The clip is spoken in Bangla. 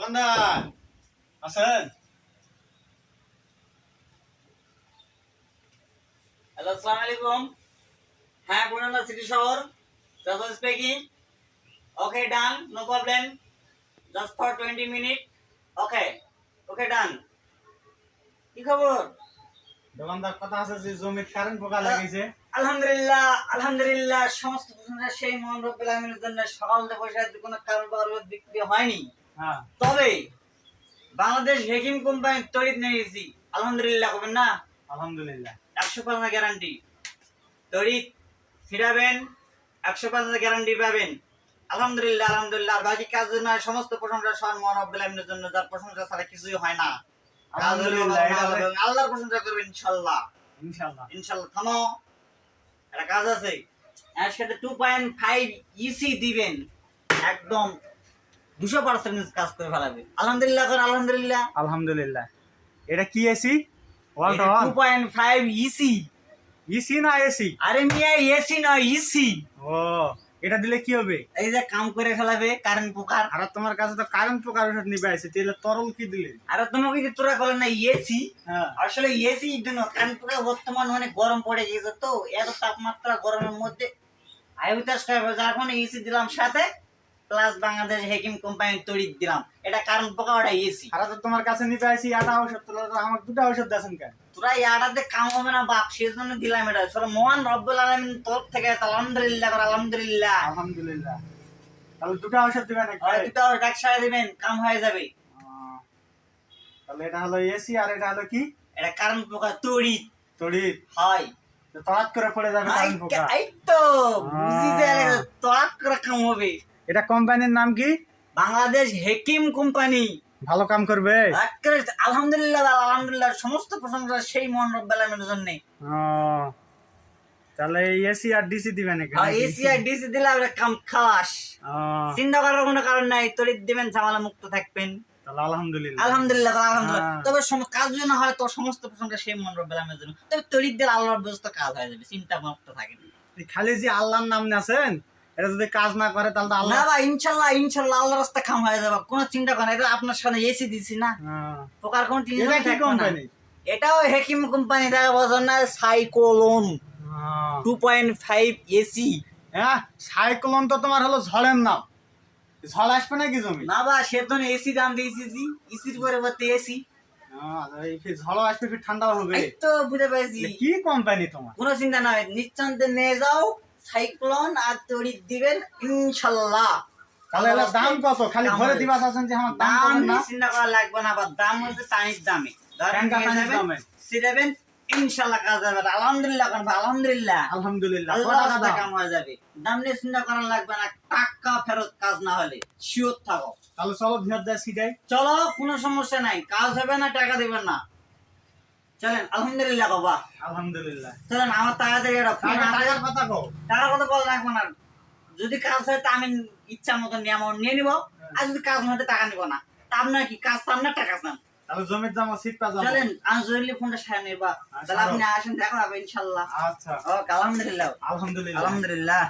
দোকানদার আছেন? হ্যালো, আসসালামু আলাইকুম। হ্যাঁ, পুরানা সিটি শহর, জাসদ speaking. Okay, done, no problem, just for 20 minute. Okay okay, done. কি খবর? দোকানদার কথা আছে যে জমির কারেন্ট পোকা লাগিয়েছে। আলহামদুলিল্লাহ আলহামদুলিল্লাহ, সমস্ত প্রশংসা সেই মহান রব্বুল আলামিনের জন্য। সকাল থেকে বসে আছি, কোনো কারবার বিক্রি হয়নি। হ্যাঁ, তবে বাংলাদেশ হেকিম কোম্পানির তড়িৎ নিয়েছি, আলহামদুলিল্লাহ করবেন না? আলহামদুলিল্লাহ। 100% গ্যারান্টি। তড়িৎ ফিরাবেন, 100% গ্যারান্টি পাবেন। আলহামদুলিল্লাহ আলহামদুলিল্লাহ। আর বাকি কাজের নয়, সমস্ত প্রশংসা স্বয়ং মহান রব্বুল আলামিনের জন্য, যার প্রশংসা ছাড়া কিছুই হয় না। আলহামদুলিল্লাহ, আল্লাহর প্রশংসা করবেন ইনশাআল্লাহ। ইনশাআল্লাহ ইনশাআল্লাহ। থামো, একটা কাজ আছে, এর সাথে 2.5 ইসি দিবেন, একদম 200% কাজ করে ফেলাবে। আলহামদুলিল্লাহ কর, আলহামদুলিল্লাহ। আলহামদুলিল্লাহ। এটা কি এসি? ওয়ালটা 2.5 ইসি। ইসি না এসি? আরে মিয়া, এসি নয়, ইসি। ও, এটা দিলে কি হবে? এই যে কাম করে ফেলাবে কারেন্ট পোকার। আর তোমার কাছে তো কারেন্ট পোকার ওষুধ নিবে আছে, তাহলে তরল কি দিলে? আরে তোমাকে যে তোরা বলে না এসি, হ্যাঁ, আসলে এসি জন্য কারেন্ট পোকা বর্তমান অনেক গরম পড়ে গেছে, তো এত তাপমাত্রা গরমের মধ্যে আয়ুতাস খাবে, যার কারণে এসি দিলাম সাথে, প্লাস বাংলাদেশ হেকিম কোম্পানির তড়িৎ দিলাম। এটা কারেন্ট পোকা, ওটা এসি। আর তো তোমার কাছে নিবে আছি এটা ওষুধ, তোরা তো আমার দুটো ওষুধ দেন কেন? তোরা ইয়াটাতে কাম হবে না বাপ, সেই জন্য দিলাম এটা। সব মহান রব্বুল আলামিন তরফ থেকে আলহামদুলিল্লাহ কর, আলহামদুলিল্লাহ। আলহামদুলিল্লাহ। তাহলে দুটো ওষুধ দিবেন আর দুটো ডাক সারা দিবেন, কাম হয়ে যাবে। তাহলে এটা হলো এসি আর এটা হলো কি? এটা কারেন্ট পোকা তড়িৎ। তড়িৎ। হয়, তড়াৎ করে পড়ে যাবে কারেন্ট পোকা। এই তো বুঝি যায়, তড়াৎ করে কাম হবে। এটা কোম্পানির নাম কি? বাংলাদেশ হেকিম কোম্পানি। ভালো কাম করবে। আলহামদুলিল্লাহ আলহামদুলিল্লাহ, সমস্ত প্রশংসা সেই মহান রব্বুল আলামিনের জন্য। তাহলে এসি আর ডিসি দিবেন নাকি? এসি আর ডিসি দিলে আমরা কাম খালাস। চিন্তা করার কোনো কারণ নাই, তড়িৎ দিবেন, ঝামেলা মুক্ত থাকবেন। তাহলে আলহামদুলিল্লাহ আলহামদুলিল্লাহ আলহামদুলিল্লাহ। তবে কাজ যদি না হয় তো সমস্ত প্রশংসা সেই মহান রব্বুল আলামিনের জন্য। তবে তড়িৎ দিলে আল্লাহর ব্যবস্থা কাজ হয়ে যাবে, চিন্তা মুক্ত থাকেন। খালি যে আল্লাহর নাম নেছেন, এটা যদি কাজ না করে তাহলে তো আল্লাহ না ভাই, ইনশাআল্লাহ ইনশাআল্লাহ আল্লাহর রাস্তায় কাম হয়ে যাবে, কোনো চিন্তা করেন। এটা আপনার সামনে এসি দিছি না, পোকার কোনো টেনশন এটা কি থাকবে না। কোম্পানি? এটাও হেকিম কোম্পানি, দেখা বছর না, সাইক্লোন 2.5 এসি। হ্যাঁ, সাইক্লোন তো তোমার হলো ঝড়ের নাম। ঝড় আসবে নাকি জমি? না বা, সেজন্য এসি দাম দিয়েছি, এসির পরিবর্তে এসি। ঝড়ও আসবে, ফির ঠান্ডাও হবে। এই তো বুঝে পাইছি। কি কোম্পানি তোমার? কোনো চিন্তা নয়, নিশ্চিন্তে নিয়ে যাও, সাইক্লোন আর তড়িৎ দিবেন ইনশাআল্লাহ। তাহলে এর দাম কত? খালি ঘরে দিবা চাচ্ছেন যে আমার দাম দাম কম না? চিন্তা করা লাগবে না, বা দাম হচ্ছে টানির দামে। সিরাবেন ইনশাআল্লাহ কাজ হবে। আলহামদুলিল্লাহ কারণ আলহামদুলিল্লাহ আলহামদুলিল্লাহ। আল্লাহর রাস্তায় কাম হয়ে যাবে। দাম নিয়ে চিন্তা করা লাগবে না, টাকা ফেরত কাজ না হলে শিওর থাকো। তাহলে চলো ভিড় দেয় সিটাই। চলো, কোনো সমস্যা নাই, কাজ হবে না, টাকা দিবেন না। চলেন, আলহামদুলিল্লাহ বাবা, আলহামদুলিল্লাহ। চলেন। আমার টাকা থেকে টাকার কথা কও। টাকার কথা বল রাখবো না। যদি কাজ হয় তা আমি ইচ্ছা মতো নিয়ে নিবো, আর যদি কাজ না হয় টাকা নিবো না। তা আপনার কি কাজ চান না টাকা চান? তাহলে জমির দাম সিট পা যাবো। চলেন, আমি জরুরি ফোনটা সারা নেবা, তাহলে আপনি আসেন, দেখা হবে ইনশাআল্লাহ। আচ্ছা, ওকে, আলহামদুলিল্লাহ আলহামদুলিল্লাহ। আলহামদুলিল্লাহ।